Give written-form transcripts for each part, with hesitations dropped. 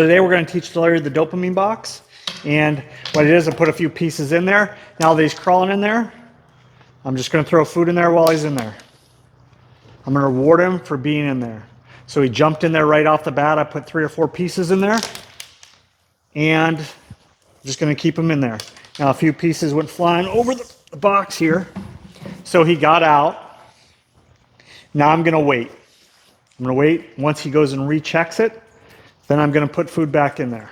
Today we're going to teach Larry the dopamine box, and what it is, I put a few pieces in there. Now that he's crawling in there, I'm just going to throw food in there while he's in there. I'm going to reward him for being in there. So he jumped in there right off the bat. I put 3 or 4 pieces in there, and I'm just going to keep him in there. Now a few pieces went flying over the box here, so he got out. Now I'm going to wait. I'm going to wait. Once he goes and rechecks it, then I'm going to put food back in there.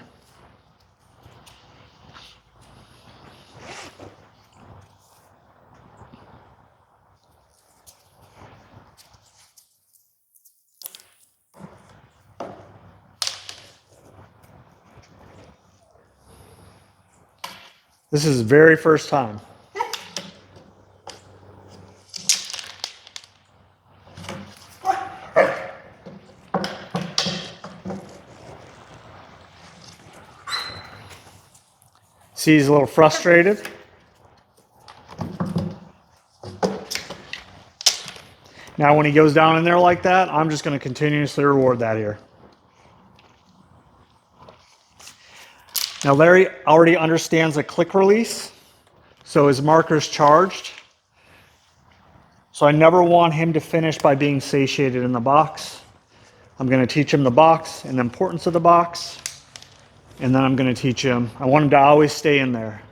This is his very first time. See, he's a little frustrated. Now when he goes down in there like that, I'm just going to continuously reward that here. Now Larry already understands a click release, so his marker's charged. So I never want him to finish by being satiated in the box. I'm going to teach him the box and the importance of the box. And then I'm going to teach him, I want him to always stay in there.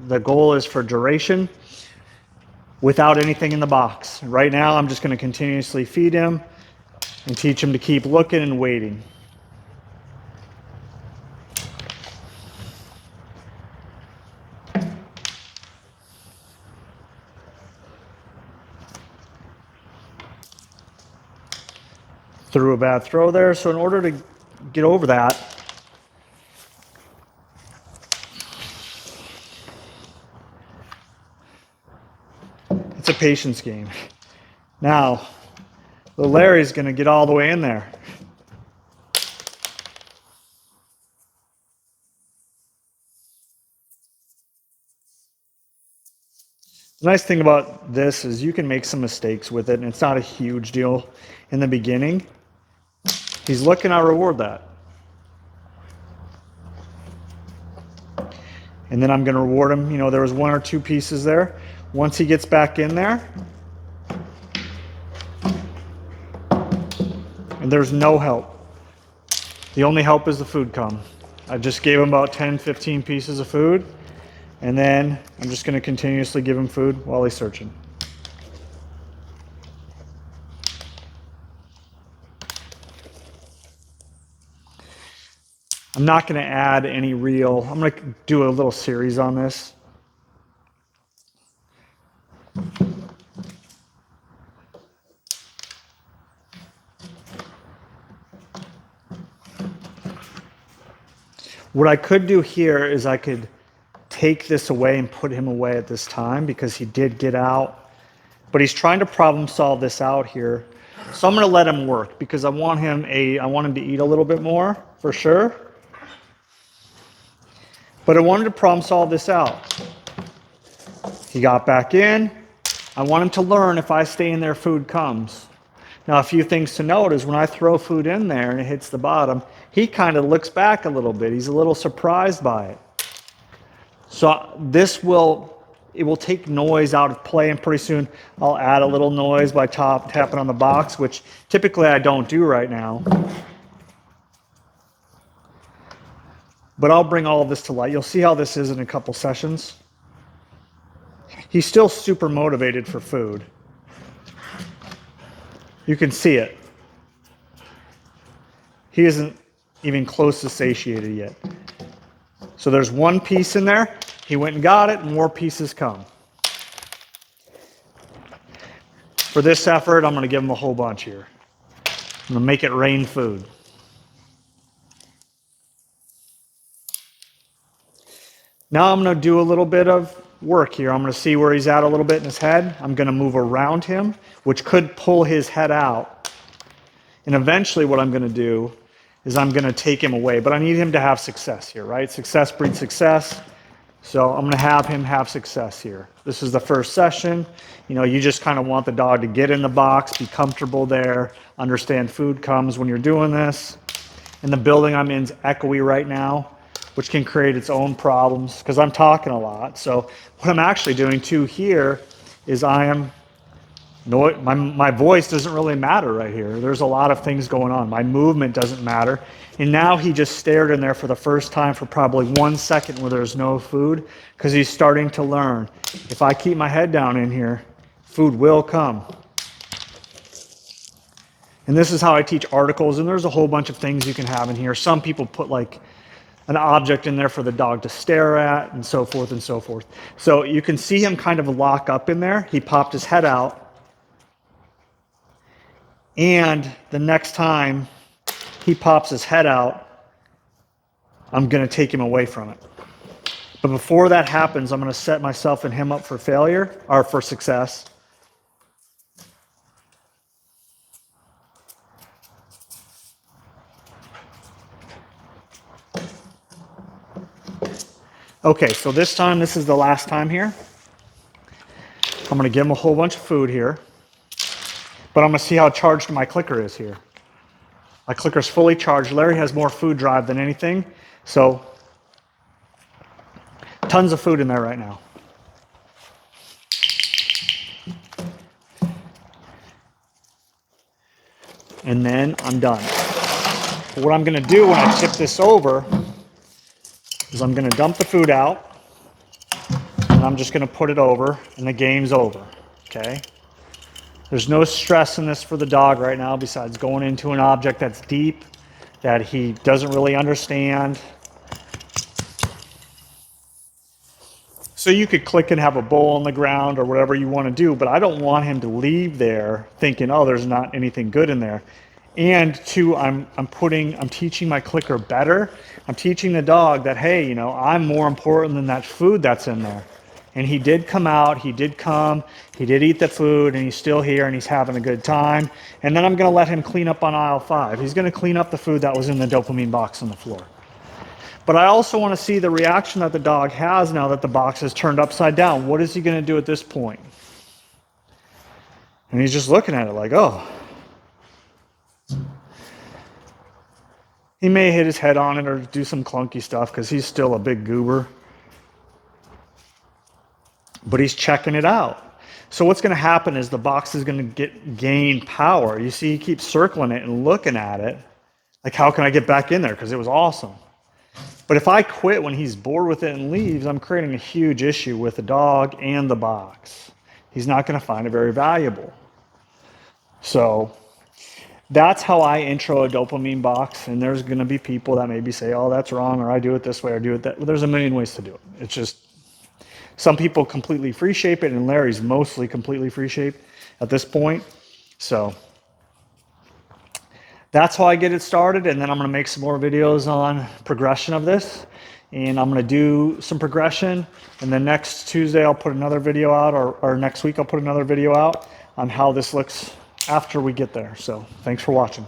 The goal is for duration without anything in the box. Right now, I'm just going to continuously feed him and teach him to keep looking and waiting. Threw a bad throw there, so in order to get over that, it's a patience game. Now, the Larry's going to get all the way in there. The nice thing about this is you can make some mistakes with it, and it's not a huge deal in the beginning. He's looking, I reward that. And then I'm going to reward him. You know, there was 1 or 2 pieces there. Once he gets back in there, and there's no help. The only help is the food come. I just gave him about 10, 15 pieces of food, and then I'm just going to continuously give him food while he's searching. I'm not going to add any real, I'm going to do a little series on this. What I could do here is I could take this away and put him away at this time because he did get out, but he's trying to problem solve this out here. So I'm going to let him work because I want him to eat a little bit more for sure. But I wanted to problem solve this out. He got back in. I want him to learn if I stay in there, food comes. Now, a few things to note is when I throw food in there and it hits the bottom, he kind of looks back a little bit. He's a little surprised by it. So it will take noise out of play, and pretty soon I'll add a little noise by tapping on the box, which typically I don't do right now. But I'll bring all of this to light. You'll see how this is in a couple sessions. He's still super motivated for food. You can see it. He isn't even close to satiated yet. So there's 1 piece in there. He went and got it, and more pieces come. For this effort, I'm going to give him a whole bunch here. I'm going to make it rain food. Now I'm going to do a little bit of work here. I'm going to see where he's at a little bit in his head. I'm going to move around him, which could pull his head out. And eventually what I'm going to do is I'm going to take him away. But I need him to have success here, right? Success breeds success. So I'm going to have him have success here. This is the first session. You know, you just kind of want the dog to get in the box, be comfortable there, understand food comes when you're doing this. and the building I'm in is echoey right now, which can create its own problems because I'm talking a lot. So what I'm actually doing too here is my voice doesn't really matter right here. There's a lot of things going on. My movement doesn't matter. And now he just stared in there for the first time for probably 1 second where there's no food because he's starting to learn. If I keep my head down in here, food will come. And this is how I teach articles, and there's a whole bunch of things you can have in here. Some people put like an object in there for the dog to stare at and so forth and so forth. So you can see him kind of lock up in there. He popped his head out. And the next time he pops his head out, I'm going to take him away from it. But before that happens, I'm going to set myself and him up for failure or for success. Okay, so this time, this is the last time here. I'm going to give him a whole bunch of food here. But I'm going to see how charged my clicker is here. My clicker's fully charged. Larry has more food drive than anything. So, tons of food in there right now. And then I'm done. But what I'm going to do when I tip this over is I'm going to dump the food out. And I'm just going to put it over and the game's over. Okay? There's no stress in this for the dog right now besides going into an object that's deep, that he doesn't really understand. So you could click and have a bowl on the ground or whatever you want to do, but I don't want him to leave there thinking, oh, there's not anything good in there. And two, I'm teaching my clicker better. I'm teaching the dog that, hey, you know, I'm more important than that food that's in there. And he did come out, he did eat the food, and he's still here and he's having a good time. And then I'm going to let him clean up on aisle 5. He's going to clean up the food that was in the dopamine box on the floor. But I also want to see the reaction that the dog has now that the box is turned upside down. What is he going to do at this point? And he's just looking at it like, oh. He may hit his head on it or do some clunky stuff because he's still a big goober. But he's checking it out. So what's going to happen is the box is going to gain power. You see, he keeps circling it and looking at it. Like, how can I get back in there? Because it was awesome. But if I quit when he's bored with it and leaves, I'm creating a huge issue with the dog and the box. He's not going to find it very valuable. So that's how I intro a dopamine box. And there's going to be people that maybe say, oh, that's wrong, or I do it this way, or do it that. Well, there's a million ways to do it. It's just, some people completely free shape it, and Larry's mostly completely free shape at this point. So that's how I get it started, and then I'm going to make some more videos on progression of this. And I'm going to do some progression, and then next Tuesday I'll put another video out, or next week I'll put another video out on how this looks after we get there. So thanks for watching.